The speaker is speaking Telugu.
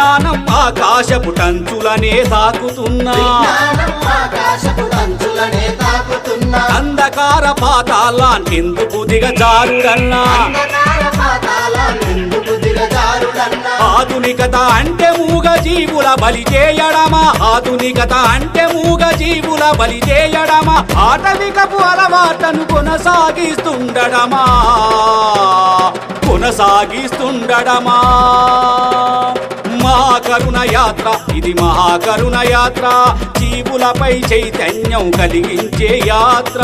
విజ్ఞానం ఆకాశపు టంచులనే తాకుతున్నా అంధకార పాతాళానికెందుకు దిగజారుడన్నా ఆధునికత అంటే మూగ జీవుల బలి చేయడమా ఆధునికత అంటే మూగ జీవుల బలి చేయడమా ఆటవికపు అలవాటను కొనసాగిస్తుండడమా మహాకరుణ యాత్ర ఇది మహాకరుణ యాత్ర జీవులపై చైతన్యం కలిగించే యాత్ర